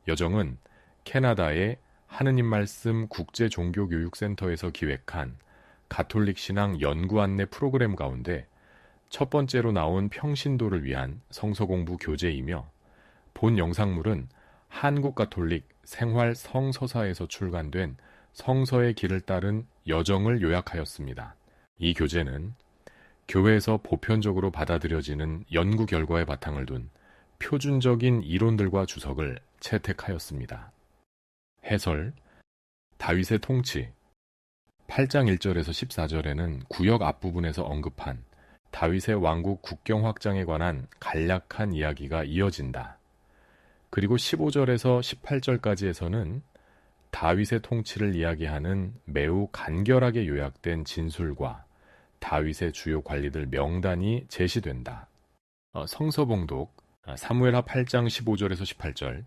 여정은 캐나다의 하느님 말씀 국제종교교육센터에서 기획한 가톨릭 신앙 연구 안내 프로그램 가운데 첫 번째로 나온 평신도를 위한 성서공부 교재이며, 본 영상물은 한국 가톨릭 생활 성서사에서 출간된 성서의 길을 따른 여정을 요약하였습니다. 이 교재는 교회에서 보편적으로 받아들여지는 연구 결과에 바탕을 둔 표준적인 이론들과 주석을 채택하였습니다. 해설: 다윗의 통치. 8장 1절에서 14절에는 구역 앞부분에서 언급한 다윗의 왕국 국경 확장에 관한 간략한 이야기가 이어진다. 그리고 15절에서 18절까지에서는 다윗의 통치를 이야기하는 매우 간결하게 요약된 진술과 다윗의 주요 관리들 명단이 제시된다. 성서봉독 사무엘하 8장 15절에서 18절.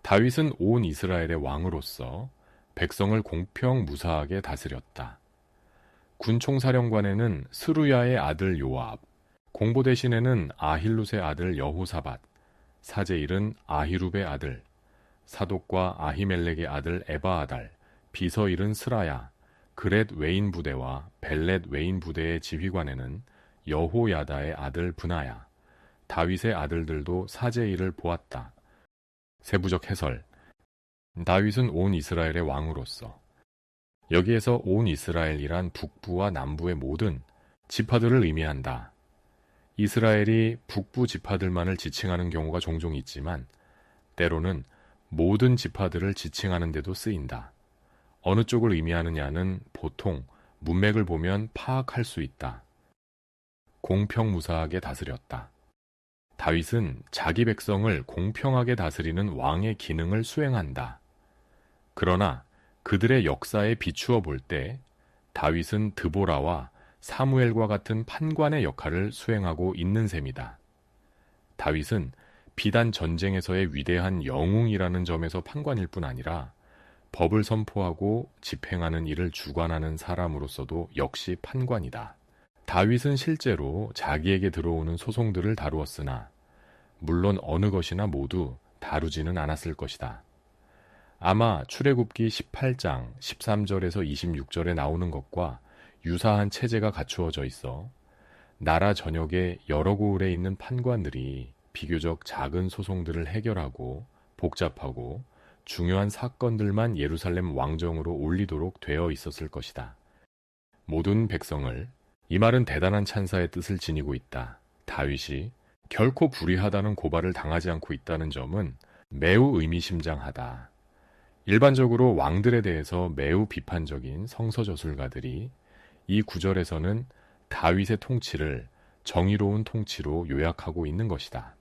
다윗은 온 이스라엘의 왕으로서 백성을 공평무사하게 다스렸다. 군총사령관에는 스루야의 아들 요압, 공보대신에는 아힐룻의 아들 여호사밧, 사제일은 아히룹의 아들, 사독과 아히멜렉의 아들 에바아달, 비서일은 스라야, 그렛 외인 부대와 벨렛 외인 부대의 지휘관에는 여호야다의 아들 브나야, 다윗의 아들들도 사제일을 보았다. 세부적 해설: 다윗은 온 이스라엘의 왕으로서, 여기에서 온 이스라엘이란 북부와 남부의 모든 지파들을 의미한다. 이스라엘이 북부 지파들만을 지칭하는 경우가 종종 있지만 때로는 모든 지파들을 지칭하는 데도 쓰인다. 어느 쪽을 의미하느냐는 보통 문맥을 보면 파악할 수 있다. 공평무사하게 다스렸다. 다윗은 자기 백성을 공평하게 다스리는 왕의 기능을 수행한다. 그러나 그들의 역사에 비추어 볼 때 다윗은 드보라와 사무엘과 같은 판관의 역할을 수행하고 있는 셈이다. 다윗은 비단 전쟁에서의 위대한 영웅이라는 점에서 판관일 뿐 아니라 법을 선포하고 집행하는 일을 주관하는 사람으로서도 역시 판관이다. 다윗은 실제로 자기에게 들어오는 소송들을 다루었으나 물론 어느 것이나 모두 다루지는 않았을 것이다. 아마 출애굽기 18장 13절에서 26절에 나오는 것과 유사한 체제가 갖추어져 있어 나라 전역에 여러 고을에 있는 판관들이 비교적 작은 소송들을 해결하고 복잡하고 중요한 사건들만 예루살렘 왕정으로 올리도록 되어 있었을 것이다. 모든 백성을, 이 말은 대단한 찬사의 뜻을 지니고 있다. 다윗이 결코 불의하다는 고발을 당하지 않고 있다는 점은 매우 의미심장하다. 일반적으로 왕들에 대해서 매우 비판적인 성서저술가들이 이 구절에서는 다윗의 통치를 정의로운 통치로 요약하고 있는 것이다.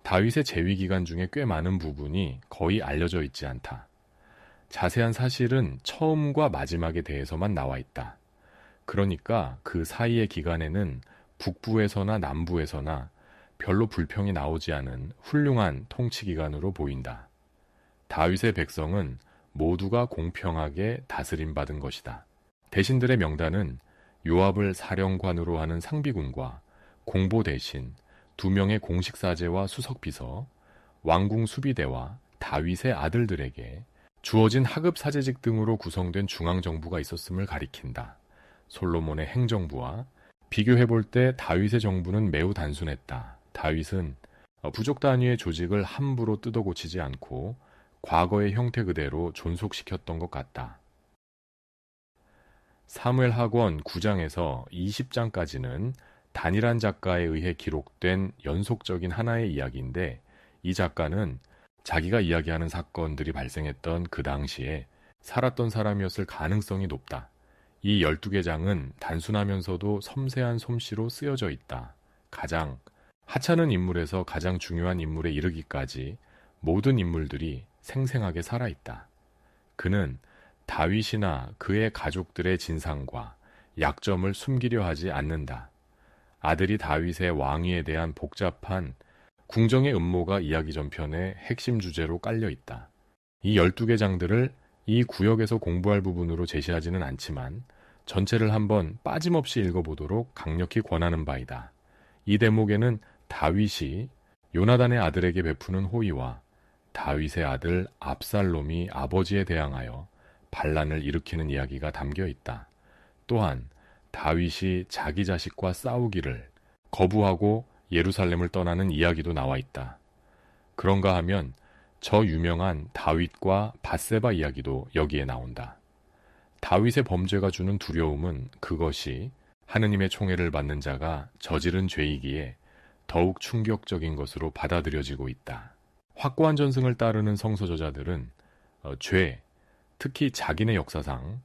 다윗의 재위 기간 중에 꽤 많은 부분이 거의 알려져 있지 않다. 자세한 사실은 처음과 마지막에 대해서만 나와 있다. 그러니까 그 사이의 기간에는 북부에서나 남부에서나 별로 불평이 나오지 않은 훌륭한 통치 기간으로 보인다. 다윗의 백성은 모두가 공평하게 다스림받은 것이다. 대신들의 명단은 요압을 사령관으로 하는 상비군과 공보 대신 2명의 공식사제와 수석비서, 왕궁 수비대와 다윗의 아들들에게 주어진 하급 사제직 등으로 구성된 중앙정부가 있었음을 가리킨다. 솔로몬의 행정부와 비교해볼 때 다윗의 정부는 매우 단순했다. 다윗은 부족 단위의 조직을 함부로 뜯어고치지 않고 과거의 형태 그대로 존속시켰던 것 같다. 사무엘 하권 9장에서 20장까지는 단일한 작가에 의해 기록된 연속적인 하나의 이야기인데, 이 작가는 자기가 이야기하는 사건들이 발생했던 그 당시에 살았던 사람이었을 가능성이 높다. 이 12개 장은 단순하면서도 섬세한 솜씨로 쓰여져 있다. 가장 하찮은 인물에서 가장 중요한 인물에 이르기까지 모든 인물들이 생생하게 살아있다. 그는 다윗이나 그의 가족들의 진상과 약점을 숨기려 하지 않는다. 아들이 다윗의 왕위에 대한 복잡한 궁정의 음모가 이야기 전편의 핵심 주제로 깔려있다. 이 12개 장들을 이 구역에서 공부할 부분으로 제시하지는 않지만 전체를 한번 빠짐없이 읽어보도록 강력히 권하는 바이다. 이 대목에는 다윗이 요나단의 아들에게 베푸는 호의와 다윗의 아들 압살롬이 아버지에 대항하여 반란을 일으키는 이야기가 담겨 있다. 또한 다윗이 자기 자식과 싸우기를 거부하고 예루살렘을 떠나는 이야기도 나와 있다. 그런가 하면 저 유명한 다윗과 밧세바 이야기도 여기에 나온다. 다윗의 범죄가 주는 두려움은 그것이 하느님의 총애를 받는 자가 저지른 죄이기에 더욱 충격적인 것으로 받아들여지고 있다. 확고한 전승을 따르는 성서저자들은 죄, 특히 자기네 역사상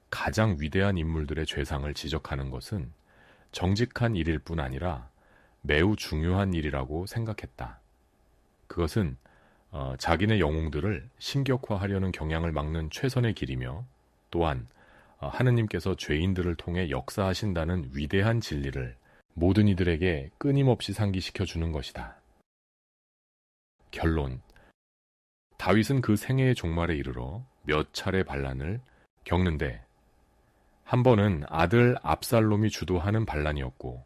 가장 위대한 인물들의 죄상을 지적하는 것은 정직한 일일 뿐 아니라 매우 중요한 일이라고 생각했다. 그것은 자기네 영웅들을 신격화하려는 경향을 막는 최선의 길이며 또한 하느님께서 죄인들을 통해 역사하신다는 위대한 진리를 모든 이들에게 끊임없이 상기시켜 주는 것이다. 결론. 다윗은 그 생애의 종말에 이르러 몇 차례 반란을 겪는데 한 번은 아들 압살롬이 주도하는 반란이었고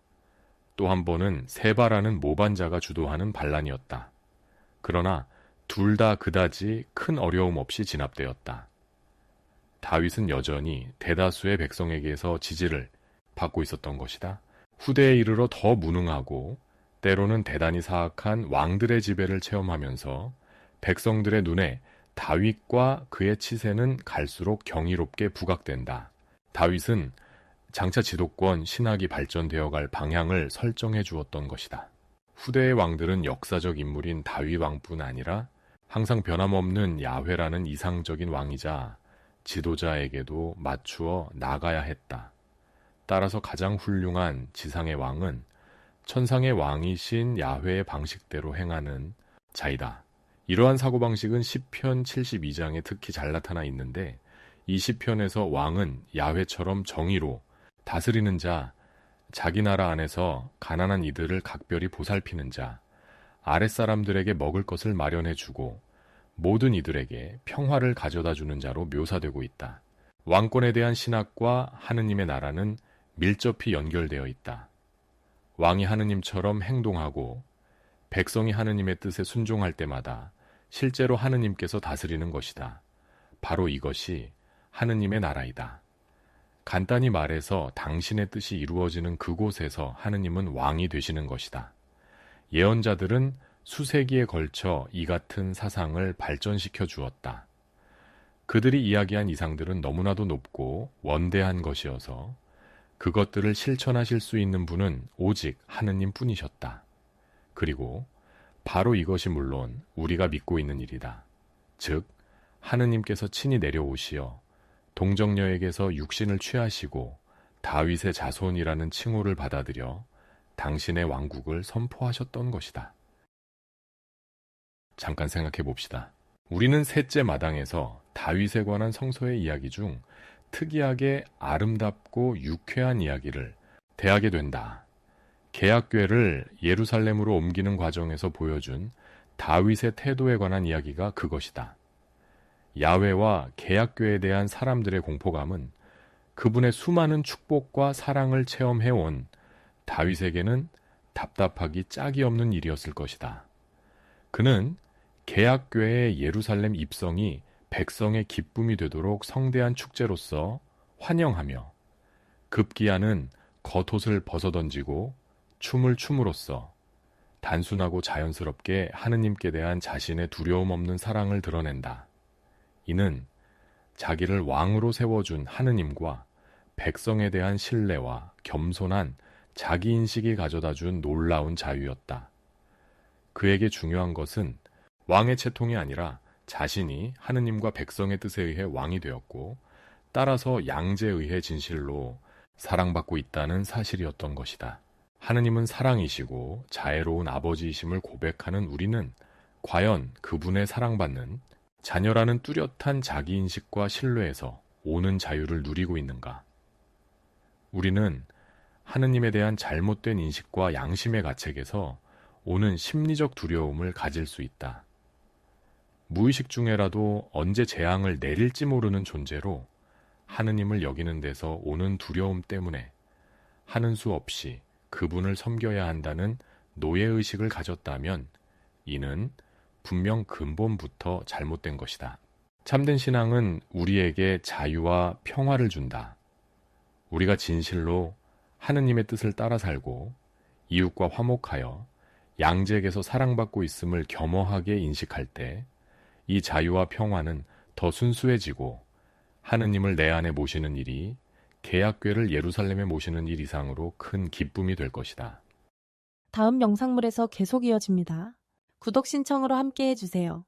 또 한 번은 세바라는 모반자가 주도하는 반란이었다. 그러나 둘 다 그다지 큰 어려움 없이 진압되었다. 다윗은 여전히 대다수의 백성에게서 지지를 받고 있었던 것이다. 후대에 이르러 더 무능하고 때로는 대단히 사악한 왕들의 지배를 체험하면서 백성들의 눈에 다윗과 그의 치세는 갈수록 경이롭게 부각된다. 다윗은 장차 지도권 신학이 발전되어 갈 방향을 설정해 주었던 것이다. 후대의 왕들은 역사적 인물인 다윗 왕뿐 아니라 항상 변함없는 야훼라는 이상적인 왕이자 지도자에게도 맞추어 나가야 했다. 따라서 가장 훌륭한 지상의 왕은 천상의 왕이신 야훼의 방식대로 행하는 자이다. 이러한 사고방식은 시편 72장에 특히 잘 나타나 있는데 이 시편에서 왕은 야훼처럼 정의로 다스리는 자, 자기 나라 안에서 가난한 이들을 각별히 보살피는 자, 아랫사람들에게 먹을 것을 마련해주고 모든 이들에게 평화를 가져다주는 자로 묘사되고 있다. 왕권에 대한 신학과 하느님의 나라는 밀접히 연결되어 있다. 왕이 하느님처럼 행동하고 백성이 하느님의 뜻에 순종할 때마다 실제로 하느님께서 다스리는 것이다. 바로 이것이 하느님의 나라이다. 간단히 말해서 당신의 뜻이 이루어지는 그곳에서 하느님은 왕이 되시는 것이다. 예언자들은 수세기에 걸쳐 이 같은 사상을 발전시켜 주었다. 그들이 이야기한 이상들은 너무나도 높고 원대한 것이어서 그것들을 실천하실 수 있는 분은 오직 하느님 뿐이셨다. 그리고 바로 이것이 물론 우리가 믿고 있는 일이다. 즉, 하느님께서 친히 내려오시어 동정녀에게서 육신을 취하시고 다윗의 자손이라는 칭호를 받아들여 당신의 왕국을 선포하셨던 것이다. 잠깐 생각해 봅시다. 우리는 셋째 마당에서 다윗에 관한 성서의 이야기 중 특이하게 아름답고 유쾌한 이야기를 대하게 된다. 계약궤를 예루살렘으로 옮기는 과정에서 보여준 다윗의 태도에 관한 이야기가 그것이다. 야훼와 계약궤에 대한 사람들의 공포감은 그분의 수많은 축복과 사랑을 체험해온 다윗에게는 답답하기 짝이 없는 일이었을 것이다. 그는 계약궤의 예루살렘 입성이 백성의 기쁨이 되도록 성대한 축제로서 환영하며 급기야는 겉옷을 벗어던지고 춤을 춤으로써 단순하고 자연스럽게 하느님께 대한 자신의 두려움 없는 사랑을 드러낸다. 이는 자기를 왕으로 세워준 하느님과 백성에 대한 신뢰와 겸손한 자기인식이 가져다준 놀라운 자유였다. 그에게 중요한 것은 왕의 채통이 아니라 자신이 하느님과 백성의 뜻에 의해 왕이 되었고 따라서 양제에 의해 진실로 사랑받고 있다는 사실이었던 것이다. 하느님은 사랑이시고 자애로운 아버지이심을 고백하는 우리는 과연 그분의 사랑받는 자녀라는 뚜렷한 자기인식과 신뢰에서 오는 자유를 누리고 있는가? 우리는 하느님에 대한 잘못된 인식과 양심의 가책에서 오는 심리적 두려움을 가질 수 있다. 무의식 중에라도 언제 재앙을 내릴지 모르는 존재로 하느님을 여기는 데서 오는 두려움 때문에 하는 수 없이 그분을 섬겨야 한다는 노예의식을 가졌다면 이는 분명 근본부터 잘못된 것이다. 참된 신앙은 우리에게 자유와 평화를 준다. 우리가 진실로 하느님의 뜻을 따라 살고 이웃과 화목하여 양재에게서 사랑받고 있음을 겸허하게 인식할 때 이 자유와 평화는 더 순수해지고 하느님을 내 안에 모시는 일이 개약궤를 예루살렘에 모시는 일 이상으로 큰 기쁨이 될 것이다. 다음 영상물에서 계속 이어집니다. 구독 신청으로 함께 해주세요.